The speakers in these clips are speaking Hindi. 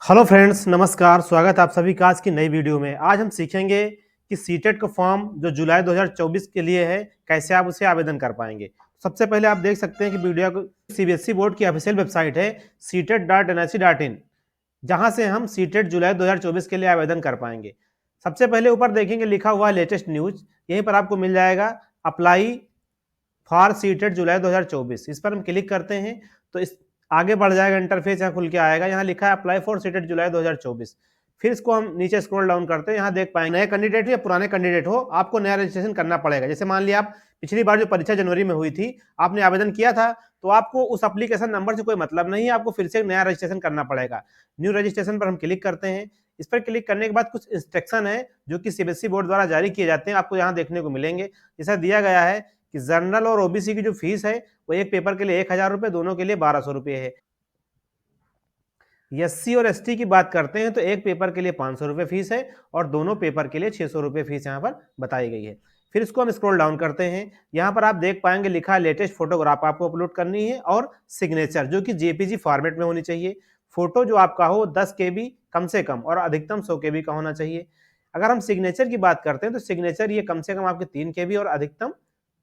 हेलो फ्रेंड्स, नमस्कार। स्वागत है आप सभी का आज की नई वीडियो में। आज हम सीखेंगे कि सीटेट का फॉर्म जो जुलाई 2024 के लिए है, कैसे आप उसे आवेदन कर पाएंगे। सबसे पहले आप देख सकते हैं कि वीडियो को सीबीएसई बोर्ड की ऑफिशियल वेबसाइट है seatet.nic.in, जहां से हम सीटेट जुलाई 2024 के लिए आवेदन कर पाएंगे। सबसे पहले ऊपर देखेंगे लिखा हुआ है लेटेस्ट न्यूज, यहीं पर आपको मिल जाएगा अप्लाई फॉर सीटेट जुलाई 2024। इस पर हम क्लिक करते हैं तो इस आगे बढ़ जाएगा, इंटरफेस यहाँ खुल के आएगा। यहाँ लिखा है अप्लाई फॉर सीटेट जुलाई 2024। फिर इसको हम नीचे स्क्रॉल डाउन करते हैं, यहाँ देख पाएंगे नए कैंडिडेट हो या पुराने कैंडिडेट हो, आपको नया रजिस्ट्रेशन करना पड़ेगा। जैसे मान लिया आप पिछली बार जो परीक्षा जनवरी में हुई थी, आपने आवेदन किया था, तो आपको उस एप्लीकेशन नंबर से कोई मतलब नहीं है, आपको फिर से नया रजिस्ट्रेशन करना पड़ेगा। न्यू रजिस्ट्रेशन पर हम क्लिक करते हैं। इस पर क्लिक करने के बाद कुछ इंस्ट्रक्शन है जो कि सीबीएसई बोर्ड द्वारा जारी किए जाते हैं, आपको यहाँ देखने को मिलेंगे। जैसा दिया गया है कि जनरल और ओबीसी की जो फीस है वो एक पेपर के लिए 1000 रुपये, दोनों के लिए 1200 रुपये है। एससी और एसटी की बात करते हैं तो एक पेपर के लिए 500 रुपये फीस है और दोनों पेपर के लिए 600 रुपये फीस यहाँ पर बताई गई है। फिर इसको हम स्क्रॉल डाउन करते हैं, यहाँ पर आप देख पाएंगे लिखा है लेटेस्ट फोटोग्राफ आपको अपलोड करनी है और सिग्नेचर जो कि जेपीजी फॉर्मेट में होनी चाहिए। फोटो जो आपका हो 10 केबी कम से कम और अधिकतम 100 केबी का होना चाहिए। अगर हम सिग्नेचर की बात करते हैं तो सिग्नेचर ये कम से कम आपके 3 केबी और अधिकतम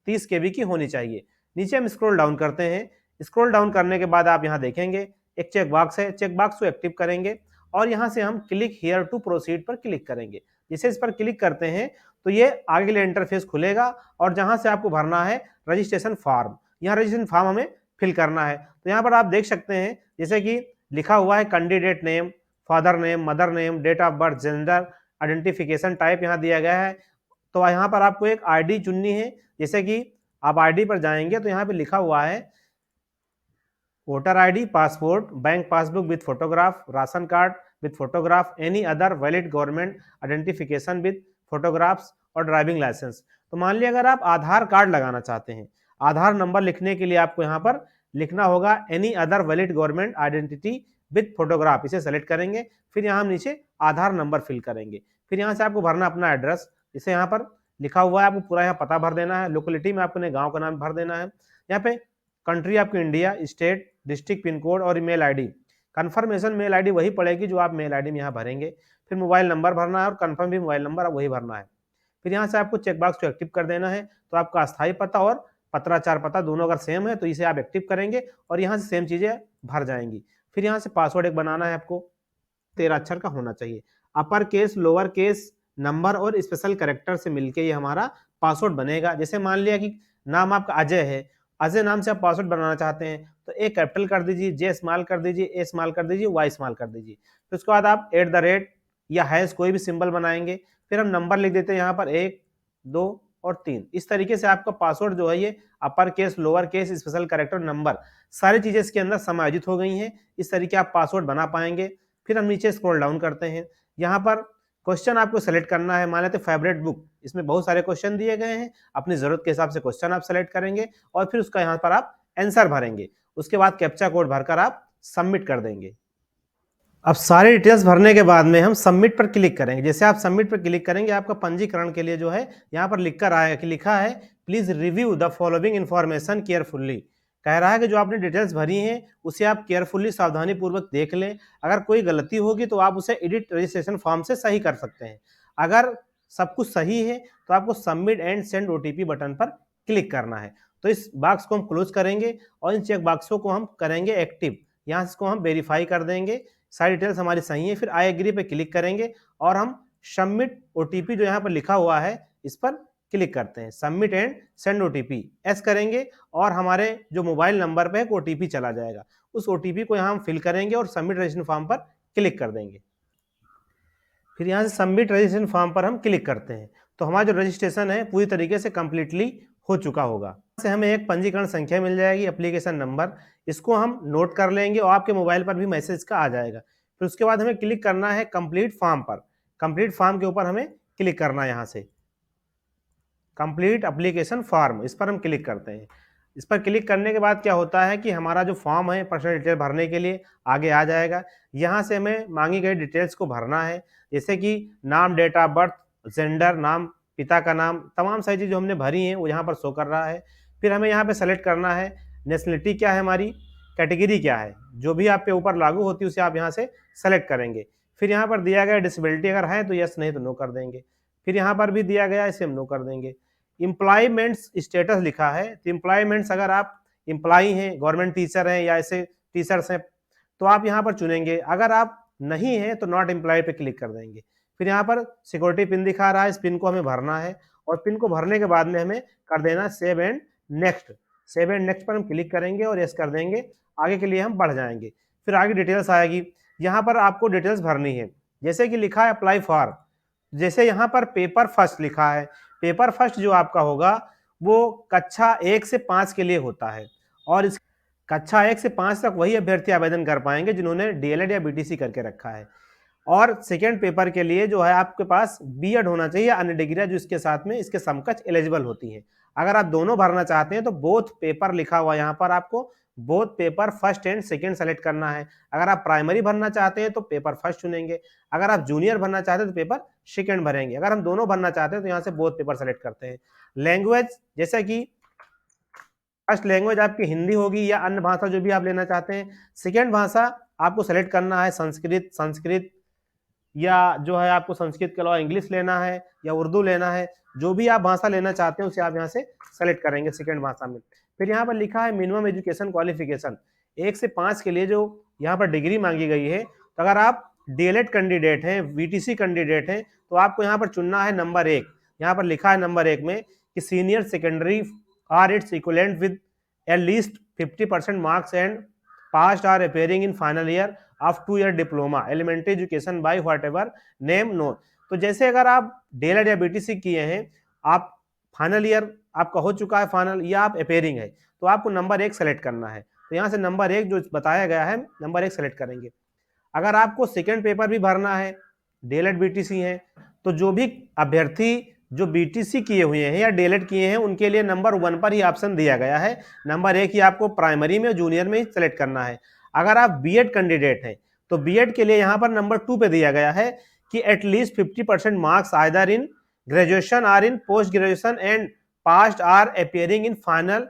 30 केबी की होनी चाहिए। नीचे हम स्क्रॉल डाउन करते हैं। स्क्रॉल डाउन करने के बाद आप यहाँ देखेंगे एक चेक बॉक्स है, चेक बॉक्स को एक्टिव करेंगे और यहाँ से हम क्लिक हियर टू प्रोसीड पर क्लिक करेंगे। जैसे इस पर क्लिक करते हैं तो ये आगे के लिए इंटरफेस खुलेगा और जहाँ से आपको भरना है रजिस्ट्रेशन फॉर्म, यहाँ रजिस्ट्रेशन फॉर्म हमें फिल करना है। तो यहाँ पर आप देख सकते हैं जैसे कि लिखा हुआ है candidate name, father name, mother name, date of birth, gender, identification type यहाँ दिया गया है। तो यहाँ पर आपको एक आईडी चुननी है। जैसे कि आप आईडी पर जाएंगे तो यहाँ पे लिखा हुआ है voter ID, passport, bank passbook with photograph, ration card with photograph, any other valid government identification with photographs और ड्राइविंग लाइसेंस। तो मान लिया अगर आप आधार कार्ड लगाना चाहते हैं, आधार नंबर लिखने के लिए आपको यहाँ पर लिखना होगा any other valid government identity with photograph, इसे सेलेक्ट करेंगे। फिर यहाँ हम नीचे आधार नंबर फिल करेंगे। फिर यहाँ से आपको भरना अपना एड्रेस, इसे यहाँ पर लिखा हुआ है, आपको पूरा यहाँ पता भर देना है। लोकेलिटी में आपको गाँव का नाम भर देना है। यहाँ पे कंट्री आपकी India, state, district, pin code और email ID. Confirmation mail ID वही पड़ेगी जो आप मेल आईडी में यहाँ भरेंगे। फिर मोबाइल नंबर भरना है और कंफर्म भी मोबाइल नंबर वही भरना है। फिर यहाँ से आपको चेक बॉक्स को एक्टिव कर देना है। तो आपका अस्थायी पता और पत्राचार पता दोनों अगर सेम है तो इसे आप एक्टिव करेंगे और यहाँ से सेम चीज़ें भर जाएंगी। फिर यहाँ से पासवर्ड एक बनाना है आपको, 13 अक्षर का होना चाहिए। Upper case, lower case, number और स्पेशल कैरेक्टर से मिलके ये हमारा पासवर्ड बनेगा। जैसे मान लिया कि नाम आपका अजय है, अजय नाम से आप पासवर्ड बनाना चाहते हैं तो ए कैपिटल कर दीजिए, जे स्मॉल कर दीजिए, ए स्मॉल कर दीजिए, वाई स्मॉल कर दीजिए। फिर उसके बाद आप @ या हैश कोई भी सिंबल बनाएंगे। फिर हम नंबर लिख देते हैं यहाँ पर 1, 2 और 3। इस तरीके से आपका पासवर्ड जो है ये upper case, lower case, special character, number सारी चीजें इसके अंदर समायोजित हो गई हैं। इस तरीके आप पासवर्ड बना पाएंगे। फिर हम नीचे स्क्रॉल डाउन करते हैं, यहाँ पर क्वेश्चन आपको सेलेक्ट करना है। मान लेते फेवरेट बुक, इसमें बहुत सारे क्वेश्चन दिए गए हैं, अपनी जरूरत के हिसाब से क्वेश्चन आप सेलेक्ट करेंगे और फिर उसका यहाँ पर आप आंसर भरेंगे। उसके बाद कैप्चा कोड भरकर आप सबमिट कर देंगे। अब सारी डिटेल्स भरने के बाद में हम सबमिट पर क्लिक करेंगे। जैसे आप सबमिट पर क्लिक करेंगे आपका पंजीकरण के लिए जो है यहाँ पर लिख कर आएगा कि लिखा है please review the following information carefully. कह रहा है कि जो आपने डिटेल्स भरी हैं उसे आप केयरफुल्ली, सावधानी पूर्वक देख लें। अगर कोई गलती होगी तो आप उसे एडिट रजिस्ट्रेशन फॉर्म से सही कर सकते हैं। अगर सब कुछ सही है तो आपको submit and send OTP button पर क्लिक करना है। तो इस बॉक्स को हम क्लोज करेंगे और इन चेक बॉक्सों को हम करेंगे एक्टिव। यहाँ इसको हम वेरीफाई कर देंगे, सारी डिटेल्स हमारी सही है। फिर आई एग्री पे क्लिक करेंगे और हम सबमिट ओटीपी जो यहाँ पर लिखा हुआ है इस पर क्लिक करते हैं। Submit and send OTP S करेंगे और हमारे जो मोबाइल नंबर पे एक ओटीपी चला जाएगा। उस ओटीपी को यहाँ हम फिल करेंगे और सबमिट रजिस्ट्रेशन फॉर्म पर क्लिक कर देंगे। फिर यहाँ से सबमिट रजिस्ट्रेशन फॉर्म पर हम क्लिक करते हैं तो हमारा जो रजिस्ट्रेशन है पूरी तरीके से कंप्लीटली हो चुका होगा। से हमें एक पंजीकरण संख्या मिल जाएगी, एप्लीकेशन नंबर, इसको हम नोट कर लेंगे और आपके मोबाइल पर भी मैसेज का आ जाएगा। फिर उसके बाद हमें क्लिक करना है कंप्लीट फॉर्म पर। कंप्लीट फॉर्म के ऊपर हमें क्लिक करना है, यहाँ से कंप्लीट एप्लीकेशन फॉर्म, इस पर हम क्लिक करते हैं। इस पर क्लिक करने के बाद क्या होता है कि हमारा जो फॉर्म है पर्सनल डिटेल भरने के लिए आगे आ जाएगा। यहाँ से हमें मांगी गई डिटेल्स को भरना है, जैसे कि नाम, डेट ऑफ बर्थ, जेंडर, नाम, पिता का नाम, तमाम सारी चीज़ जो हमने भरी हैं वो यहाँ पर शो कर रहा है। फिर हमें यहाँ पे सेलेक्ट करना है नेशनलिटी क्या है हमारी, कैटेगरी क्या है, जो भी आप पे ऊपर लागू होती है उसे आप यहाँ से सेलेक्ट करेंगे। फिर यहाँ पर दिया गया डिसेबिलिटी अगर है तो यस, नहीं तो नो कर देंगे। फिर यहाँ पर भी दिया गया इसे हम नो कर देंगे। एम्प्लॉयमेंट्स स्टेटस लिखा है, तो एम्प्लॉयमेंट्स अगर आप एम्प्लॉई हैं, गवर्नमेंट टीचर हैं या ऐसे टीचर्स हैं तो आप यहाँ पर चुनेंगे। अगर आप नहीं हैं तो नॉट एम्प्लॉयड पे क्लिक कर देंगे। फिर यहाँ पर सिक्योरिटी पिन दिखा रहा है, इस पिन को हमें भरना है और पिन को भरने के बाद में हमें कर देना save and next. Save and next पर हम क्लिक करेंगे और यस कर देंगे। आगे के लिए हम बढ़ जाएंगे। फिर आगे डिटेल्स आएगी, यहाँ पर आपको डिटेल्स भरनी है। जैसे कि लिखा है अप्लाई फॉर, जैसे यहाँ पर पेपर फर्स्ट लिखा है, पेपर फर्स्ट जो आपका होगा वो कक्षा 1 से 5 के लिए होता है और इस कक्षा 1 से 5 तक वही अभ्यर्थी आवेदन कर पाएंगे जिन्होंने डीएलएड या बीटीसी करके रखा है। और सेकेंड पेपर के लिए जो है आपके पास बीएड होना चाहिए, अन्य डिग्रियां जो इसके साथ में इसके समकक्ष एलिजिबल होती हैं। अगर आप दोनों भरना चाहते हैं तो बोथ पेपर लिखा हुआ यहाँ पर आपको both paper first and second select करना है। अगर आप प्राइमरी भरना चाहते हैं तो पेपर फर्स्ट चुनेंगे, अगर आप जूनियर भरना चाहते हैं तो पेपर सेकेंड भरेंगे। अगर हम दोनों भरना चाहते हैं तो यहाँ से बोथ पेपर सेलेक्ट करते हैं। लैंग्वेज, जैसा कि फर्स्ट लैंग्वेज आपकी हिंदी होगी या अन्य भाषा जो भी आप लेना चाहते हैं। सेकेंड भाषा आपको सेलेक्ट करना है संस्कृत या जो है आपको संस्कृत के अलावा इंग्लिश लेना है या उर्दू लेना है। जो भी आप भाषा लेना चाहते हैं उसे आप यहाँ से सेलेक्ट करेंगे सेकेंड भाषा में। फिर यहाँ पर लिखा है मिनिमम एजुकेशन क्वालिफिकेशन, 1 से 5 के लिए जो यहाँ पर डिग्री मांगी गई है। तो अगर आप डीएलएड कैंडिडेट हैं, वीटीसी कैंडिडेट हैं तो आपको यहाँ पर चुनना है नंबर 1। यहाँ पर लिखा है नंबर 1 में कि senior secondary or its equivalent with at least 50% marks and passed or appearing in final year of 2 year diploma elementary education by whatever name known. तो जैसे अगर आप डीएलएड या बीटीसी किए हैं, आप फाइनल ईयर आपका हो चुका है फाइनल या आप अपेयरिंग है, तो आपको नंबर 1 सेलेक्ट करना है। तो यहाँ से नंबर 1 जो बताया गया है नंबर 1 सेलेक्ट करेंगे। अगर आपको सेकेंड पेपर भी भरना है, डीएलएड बीटीसी है, तो जो भी अभ्यर्थी जो बीटीसी किए हुए हैं या डीएलएड किए हैं उनके लिए नंबर 1 पर ही ऑप्शन दिया गया है। नंबर 1 ही आपको प्राइमरी में जूनियर में ही सेलेक्ट करना है। अगर आप बीएड कैंडिडेट हैं तो बीएड के लिए यहाँ पर नंबर 2 पे दिया गया है कि at least 50% marks either in graduation or in post graduation and passed or appearing in final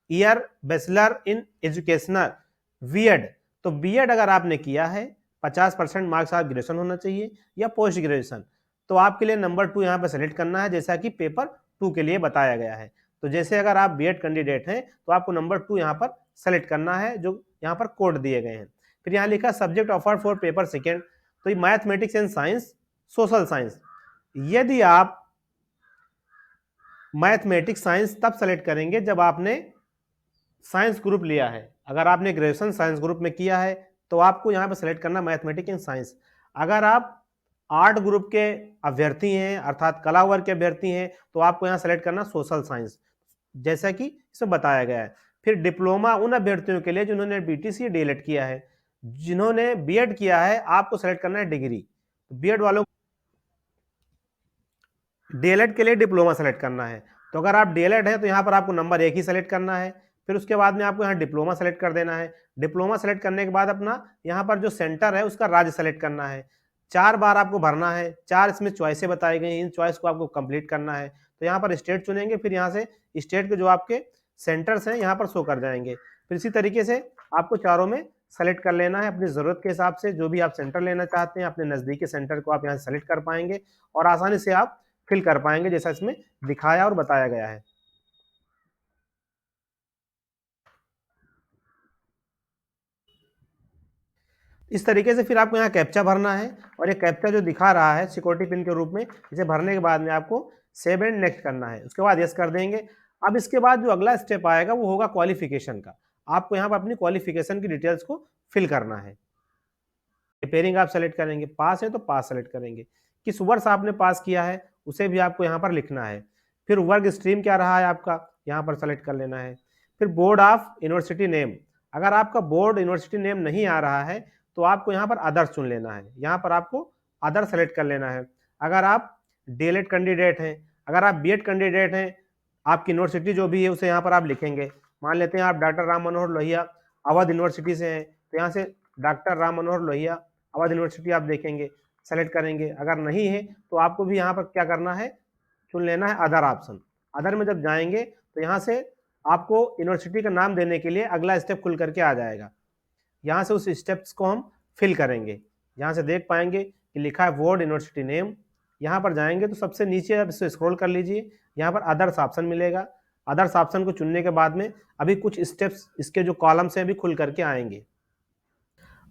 year bachelor in educational B Ed. तो बीएड अगर आपने किया है 50% मार्क्स आप ग्रेजुएशन होना चाहिए या पोस्ट ग्रेजुएशन, तो आपके लिए नंबर 2 यहाँ पर सेलेक्ट करना है जैसा कि पेपर 2 के लिए बताया गया है। तो जैसे अगर आप बीएड कैंडिडेट हैं तो आपको नंबर 2 यहाँ पर सेलेक्ट करना है जो यहाँ पर कोड दिए गए हैं। फिर यहाँ लिखा subject offer for paper second, तो ये mathematics and science, social science. यदि आप मैथमेटिक्स साइंस तब सेलेक्ट करेंगे जब आपने साइंस ग्रुप लिया है। अगर आपने ग्रेजुएशन साइंस ग्रुप में किया है तो आपको यहाँ पर सेलेक्ट करना मैथमेटिक्स एंड साइंस। अगर आप आर्ट ग्रुप के अभ्यर्थी हैं अर्थात कला वर्ग के अभ्यर्थी हैं तो आपको यहाँ सेलेक्ट करना सोशल साइंस जैसा कि इसमें बताया गया है। फिर डिप्लोमा उन अभ्यर्थियों के लिए जिन्होंने बीटीसी डीएलएड किया है, जिन्होंने बीएड किया है आपको सेलेक्ट करना है डिग्री। बीएड वालों डीएलएड के लिए डिप्लोमा सेलेक्ट करना है। तो अगर आप डीएलएड है तो यहाँ पर आपको नंबर 1 ही सेलेक्ट करना है। फिर उसके बाद में आपको यहाँ डिप्लोमा सेलेक्ट कर देना है। डिप्लोमा सेलेक्ट करने के बाद अपना यहाँ पर जो सेंटर है उसका राज्य सेलेक्ट करना है। 4 बार आपको भरना है, 4 इसमें चॉइसें बताई गई, इन चॉइस को आपको कंप्लीट करना है। तो यहाँ पर स्टेट चुनेंगे, फिर यहाँ से स्टेट के जो आपके सेंटर्स हैं यहाँ पर शो कर जाएंगे। फिर इसी तरीके से आपको चारों में सेलेक्ट कर लेना है अपनी ज़रूरत के हिसाब से। जो भी आप सेंटर लेना चाहते हैं अपने नज़दीकी सेंटर को आप यहाँ से सेलेक्ट कर पाएंगे और आसानी से आप फिल कर पाएंगे जैसा इसमें दिखाया और बताया गया है। इस तरीके से फिर आपको यहाँ कैप्चा भरना है और ये कैप्चा जो दिखा रहा है सिक्योरिटी पिन के रूप में, इसे भरने के बाद में आपको सेव एंड नेक्स्ट करना है। उसके बाद यस कर देंगे। अब इसके बाद जो अगला स्टेप आएगा वो होगा क्वालिफिकेशन का। आपको यहाँ पर अपनी क्वालिफिकेशन की डिटेल्स को फिल करना है। रिपेयरिंग आप सेलेक्ट करेंगे, पास है तो पास सेलेक्ट करेंगे, किस वर्ष आपने पास किया है उसे भी आपको यहाँ पर लिखना है। फिर वर्ग स्ट्रीम क्या रहा है आपका यहाँ पर सेलेक्ट कर लेना है। फिर बोर्ड ऑफ यूनिवर्सिटी नेम, अगर आपका बोर्ड यूनिवर्सिटी नेम नहीं आ रहा है तो आपको यहाँ पर अदर चुन लेना है। यहाँ पर आपको अदर सेलेक्ट कर लेना है। अगर आप डीएलएड कैंडिडेट हैं, अगर आप बीएड कैंडिडेट हैं, आपकी यूनिवर्सिटी जो भी है उसे यहाँ पर आप लिखेंगे। मान लेते हैं आप डॉक्टर राम मनोहर लोहिया अवध यूनिवर्सिटी से हैं तो यहाँ से डॉक्टर राम मनोहर लोहिया अवध यूनिवर्सिटी आप देखेंगे, सेलेक्ट करेंगे। अगर नहीं है तो आपको भी यहाँ पर क्या करना है, चुन लेना है अदर ऑप्शन। अदर में जब जाएंगे तो यहाँ से आपको यूनिवर्सिटी का नाम देने के लिए अगला स्टेप खुल करके आ जाएगा। यहाँ से उस स्टेप्स को हम फिल करेंगे। यहाँ से देख पाएंगे कि लिखा है बोर्ड यूनिवर्सिटी नेम। यहाँ पर जाएंगे तो सबसे नीचे आप इसे स्क्रॉल कर लीजिए, यहाँ पर अदर्स ऑप्शन मिलेगा। अदर्स ऑप्शन को चुनने के बाद में अभी कुछ स्टेप्स इसके जो कॉलम्स हैं अभी खुल करके आएंगे।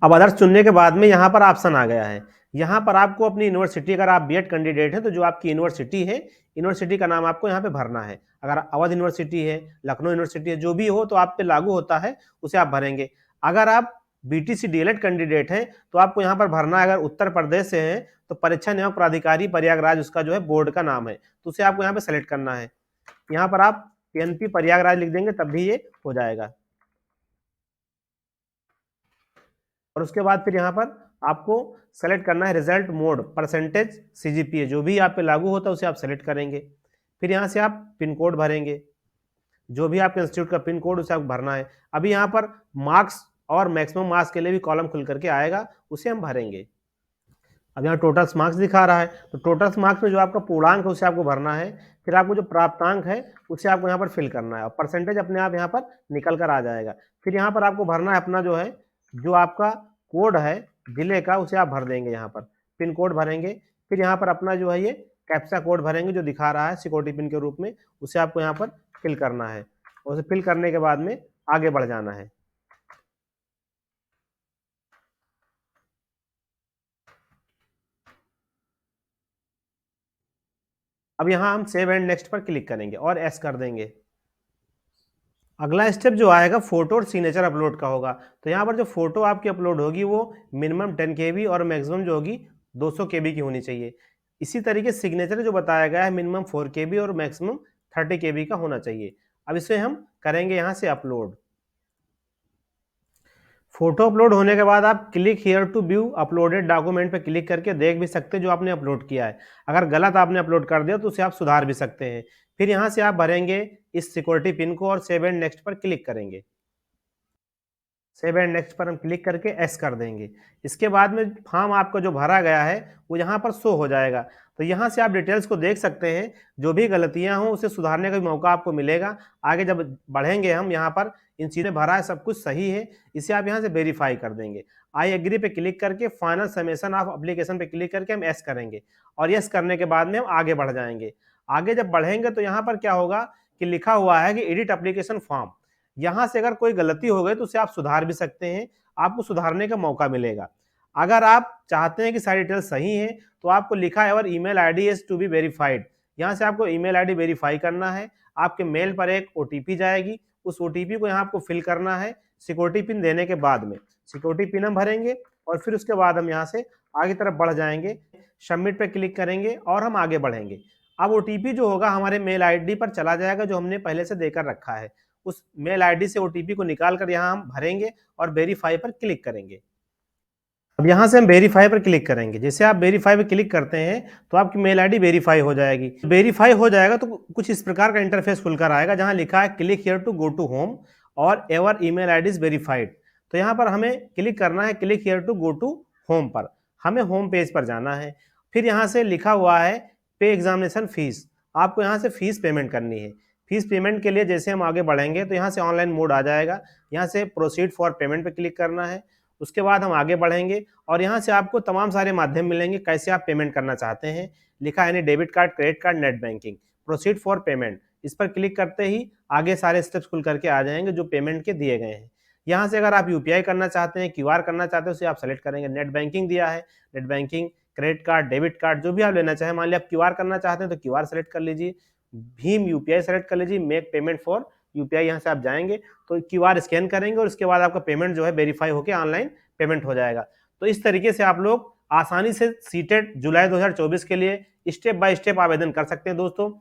अब अदर्स चुनने के बाद में यहाँ पर ऑप्शन आ गया है। यहाँ पर आपको अपनी यूनिवर्सिटी, अगर आप बीएड कैंडिडेट हैं तो जो आपकी यूनिवर्सिटी है, यूनिवर्सिटी का नाम आपको यहाँ पे भरना है। अगर अवध यूनिवर्सिटी है, लखनऊ यूनिवर्सिटी है, जो भी हो तो आप पे लागू होता है, उसे आप भरेंगे। अगर आप बीटीसी डीएलएड कैंडिडेट हैं तो आपको यहाँ पर भरना है। अगर उत्तर प्रदेश से हैं तो परीक्षा नियामक प्राधिकारी प्रयागराज उसका जो है बोर्ड का नाम है, तो उसे आपको यहाँ पे सेलेक्ट करना है। यहाँ पर आप पीएनपी प्रयागराज लिख देंगे तब भी ये हो जाएगा। और उसके बाद फिर यहाँ पर आपको सेलेक्ट करना है रिजल्ट मोड, परसेंटेज, सीजीपीए, जो भी आप पे लागू होता है उसे आप सेलेक्ट करेंगे। फिर यहाँ से आप पिन कोड भरेंगे, जो भी आपके इंस्टीट्यूट का पिन कोड उसे आपको भरना है। अभी यहाँ पर मार्क्स और मैक्सिमम मार्क्स के लिए भी कॉलम खुल करके आएगा, उसे हम भरेंगे। अब यहाँ टोटल मार्क्स दिखा रहा है, तो टोटल मार्क्स में जो आपका पूर्णांक है उसे आपको भरना है। फिर आपको जो प्राप्तांक है उसे आपको यहाँ पर फिल करना है और परसेंटेज अपने आप यहाँ पर निकल कर आ जाएगा। फिर यहाँ पर आपको भरना है अपना जो है, जो आपका कोड है जिले का, उसे आप भर देंगे। यहाँ पर पिन कोड भरेंगे। फिर यहाँ पर अपना जो है ये कैप्चा कोड भरेंगे जो दिखा रहा है सिक्योरिटी पिन के रूप में, उसे आपको यहाँ पर फिल करना है। उसे फिल करने के बाद में आगे बढ़ जाना है। अब यहाँ हम सेव एंड नेक्स्ट पर क्लिक करेंगे और एस कर देंगे। अगला स्टेप जो आएगा फोटो और सिग्नेचर अपलोड का होगा। तो यहाँ पर जो फोटो आपकी अपलोड होगी वो मिनिमम 10 KB और मैक्सिमम जो होगी 200 KB की होनी चाहिए। इसी तरीके सिग्नेचर जो बताया गया है मिनिमम 4 KB और मैक्सिमम 30 KB का होना चाहिए। अब इसे हम करेंगे यहाँ से अपलोड। फोटो अपलोड होने के बाद आप click here to view uploaded document पे क्लिक करके देख भी सकते हैं जो आपने अपलोड किया है। अगर गलत आपने अपलोड कर दिया तो उसे आप सुधार भी सकते हैं। फिर यहाँ से आप भरेंगे इस सिक्योरिटी पिन को और सेव एंड नेक्स्ट पर क्लिक करेंगे। सेव एंड नेक्स्ट पर हम क्लिक करके एस कर देंगे। इसके बाद में फॉर्म आपका जो भरा गया है वो यहाँ पर शो हो जाएगा। तो यहाँ से आप डिटेल्स को देख सकते हैं, जो भी गलतियाँ हों उसे सुधारने का भी मौका आपको मिलेगा। आगे जब बढ़ेंगे हम यहाँ पर इन चीज़ें भरा है, सब कुछ सही है, इसे आप यहाँ से वेरीफाई कर देंगे। आई एग्री पे क्लिक करके फाइनल सबमिशन ऑफ एप्लीकेशन पे क्लिक करके हम एस करेंगे और यस करने के बाद में हम आगे बढ़ जाएंगे। आगे जब बढ़ेंगे तो यहाँ पर क्या होगा कि लिखा हुआ है कि एडिट एप्लीकेशन फॉर्म। यहाँ से अगर कोई गलती हो गई तो उसे आप सुधार भी सकते हैं, आपको सुधारने का मौका मिलेगा। अगर आप चाहते हैं कि सारी डिटेल्स सही हैं तो आपको लिखा है और email ID is to be verified. यहाँ से आपको ईमेल आईडी वेरीफाई करना है। आपके मेल पर एक ओटीपी जाएगी, उस ओटीपी को यहाँ आपको फिल करना है। सिक्योरिटी पिन देने के बाद में सिक्योरिटी पिन हम भरेंगे और फिर उसके बाद हम यहाँ से आगे तरफ बढ़ जाएंगे। सबमिट पे क्लिक करेंगे और हम आगे बढ़ेंगे। अब ओटीपी जो होगा हमारे मेल आईडी पर चला जाएगा जो हमने पहले से देकर रखा है। उस मेल आईडी से ओटीपी को निकाल कर यहाँ हम भरेंगे और वेरीफाई पर क्लिक करेंगे। अब यहाँ से हम वेरीफाई पर क्लिक करेंगे। जैसे आप वेरीफाई पर क्लिक करते हैं तो आपकी मेल आईडी वेरीफाई हो जाएगी। वेरीफाई हो जाएगा तो कुछ इस प्रकार का इंटरफेस खुलकर आएगा जहाँ लिखा है click here to go to home और your email ID is verified. तो यहाँ पर हमें क्लिक करना है click here to go to home पर। हमें होम पेज पर जाना है। फिर यहाँ से लिखा हुआ है पे एग्जामिनेशन फीस। आपको यहाँ से फीस पेमेंट करनी है। फीस पेमेंट के लिए जैसे हम आगे बढ़ेंगे तो यहाँ से ऑनलाइन मोड आ जाएगा। यहाँ से प्रोसीड फॉर पेमेंट पे क्लिक करना है। उसके बाद हम आगे बढ़ेंगे और यहाँ से आपको तमाम सारे माध्यम मिलेंगे कैसे आप पेमेंट करना चाहते हैं। लिखा है debit card, credit card, net banking, proceed for payment. इस पर क्लिक करते ही आगे सारे स्टेप्स खुल करके आ जाएंगे जो पेमेंट के दिए गए हैं। यहाँ से अगर आप यूपीआई करना चाहते हैं, क्यूआर करना चाहते हैं, उसे आप सेलेक्ट करेंगे। नेट बैंकिंग दिया है, net banking, credit card, debit card, जो भी आप लेना चाहें। मान लिया आप क्यूआर करना चाहते हैं तो क्यूआर सेलेक्ट कर लीजिए। भीम यूपीआई सेलेक्ट कर लीजिए। मेक पेमेंट फॉर यूपीआई, यहाँ से आप जाएंगे तो क्यूआर स्कैन करेंगे और उसके बाद आपका पेमेंट जो है वेरीफाई होकर ऑनलाइन पेमेंट हो जाएगा। तो इस तरीके से आप लोग आसानी से सीटेट जुलाई 2024 के लिए स्टेप बाय स्टेप आवेदन कर सकते हैं दोस्तों।